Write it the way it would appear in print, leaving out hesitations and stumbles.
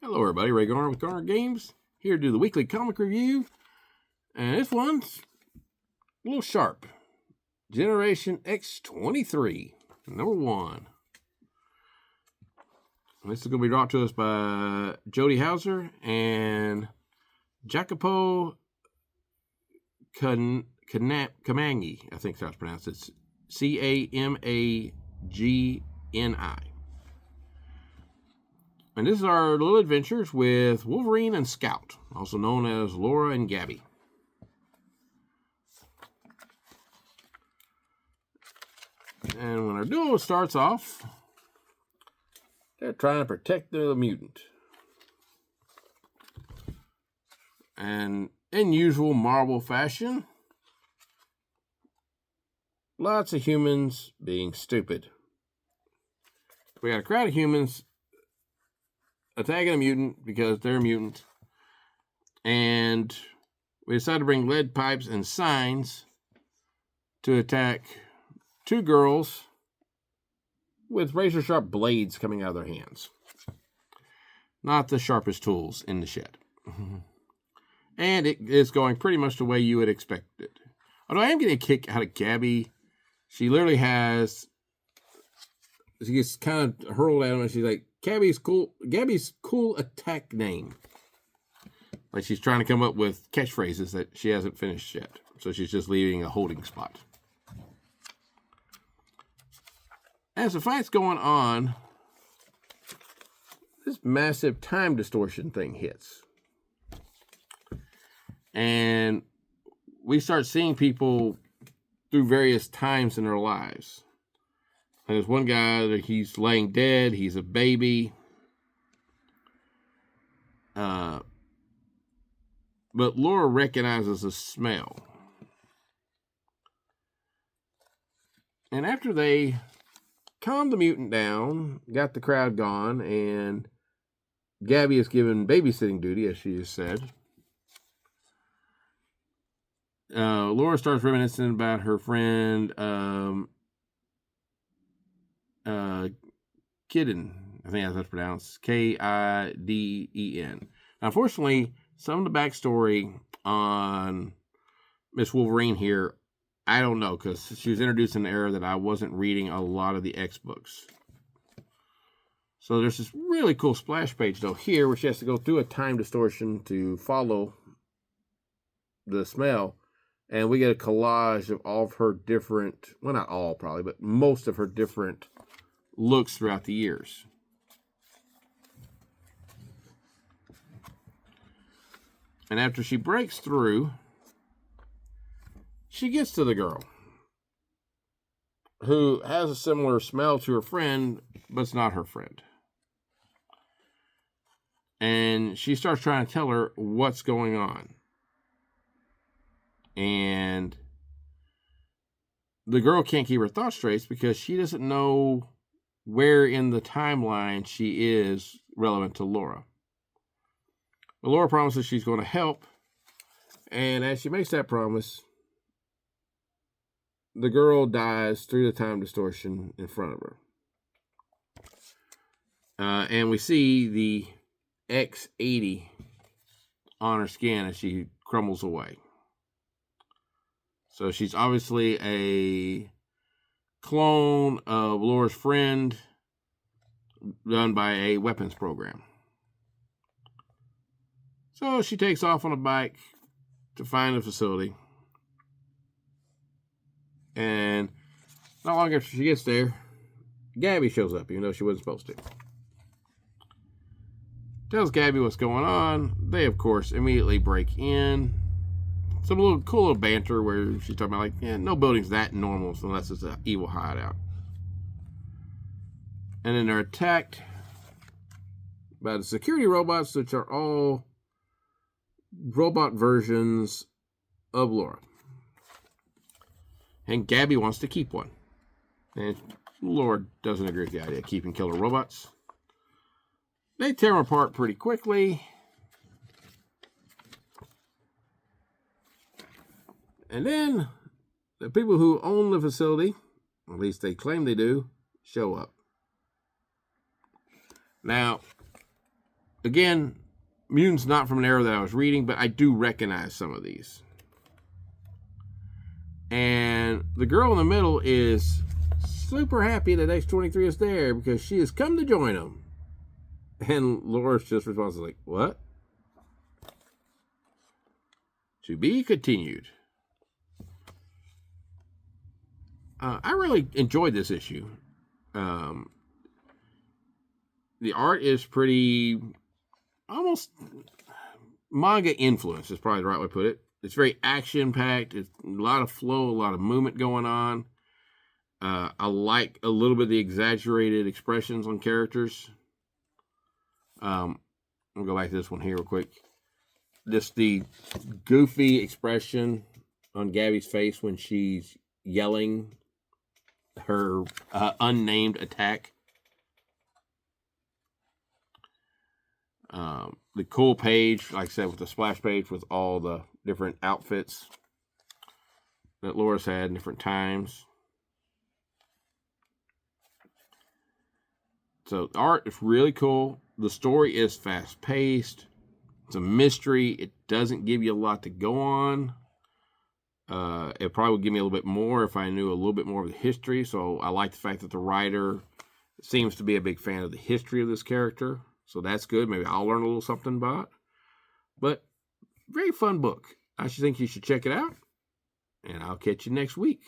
Hello everybody, Ray Garner with Garner Games, here to do the weekly comic review, and this one's a little sharp. Generation X-23, number 1. This is going to be brought to us by Jody and Jacopo Camagni, I think that's how it's pronounced. It's Camagni. And this is our little adventures with Wolverine and Scout, also known as Laura and Gabby. And when our duo starts off, they're trying to protect the mutant. And in usual Marvel fashion, lots of humans being stupid. We got a crowd of humans attacking a mutant because they're a mutant, and we decided to bring lead pipes and signs to attack 2 girls with razor sharp blades coming out of their hands. Not the sharpest tools in the shed. And it is going pretty much the way you would expect it. Although I am getting a kick out of Gabby. She literally she gets kind of hurled at him and she's like, Gabby's cool attack name. Like she's trying to come up with catchphrases that she hasn't finished yet. So she's just leaving a holding spot. As the fight's going on, this massive time distortion thing hits. And we start seeing people through various times in their lives. There's one guy that he's laying dead. He's a baby. But Laura recognizes the smell. And after they calmed the mutant down, got the crowd gone, and Gabby is given babysitting duty, as she has said, Laura starts reminiscing about her friend, Kidden. I think that's how it's pronounced. Kiden. Now, unfortunately, some of the backstory on Miss Wolverine here, I don't know, because she was introduced in an era that I wasn't reading a lot of the X books. So there's this really cool splash page, though, here, where she has to go through a time distortion to follow the smell. And we get a collage of all of her different, well, not all probably, but most of her different looks throughout the years. And after she breaks through, she gets to the girl who has a similar smell to her friend, but it's not her friend. And she starts trying to tell her what's going on. And the girl can't keep her thoughts straight because she doesn't know where in the timeline she is relevant to Laura. But Laura promises she's going to help. And as she makes that promise, the girl dies through the time distortion in front of her. And we see the X-80 on her skin as she crumbles away. So she's obviously a clone of Laura's friend done by a weapons program. So she takes off on a bike to find the facility. And not long after she gets there, Gabby shows up, even though she wasn't supposed to. Tells Gabby what's going on. They, of course, immediately break in. Some cool little banter where she's talking about, like, yeah, no building's that normal unless it's an evil hideout. And then they're attacked by the security robots, which are all robot versions of Laura. And Gabby wants to keep one. And Laura doesn't agree with the idea of keeping killer robots. They tear them apart pretty quickly. And then the people who own the facility, at least they claim they do, show up. Now, again, mutants not from an era that I was reading, but I do recognize some of these. And the girl in the middle is super happy that X-23 is there because she has come to join them. And Laura's just responds like, what? To be continued. I really enjoyed this issue. The art is pretty, almost manga influence is probably the right way to put it. It's very action-packed. It's a lot of flow, a lot of movement going on. I like a little bit of the exaggerated expressions on characters. I'll go back to this one here real quick. Just the goofy expression on Gabby's face when she's yelling her unnamed attack. The cool page, like I said, with the splash page with all the different outfits that Laura's had in different times. So the art is really cool. The story is fast-paced. It's a mystery. It doesn't give you a lot to go on. It probably would give me a little bit more if I knew a little bit more of the history. So I like the fact that the writer seems to be a big fan of the history of this character. So that's good. Maybe I'll learn a little something about it. But very fun book. I think you should check it out. And I'll catch you next week.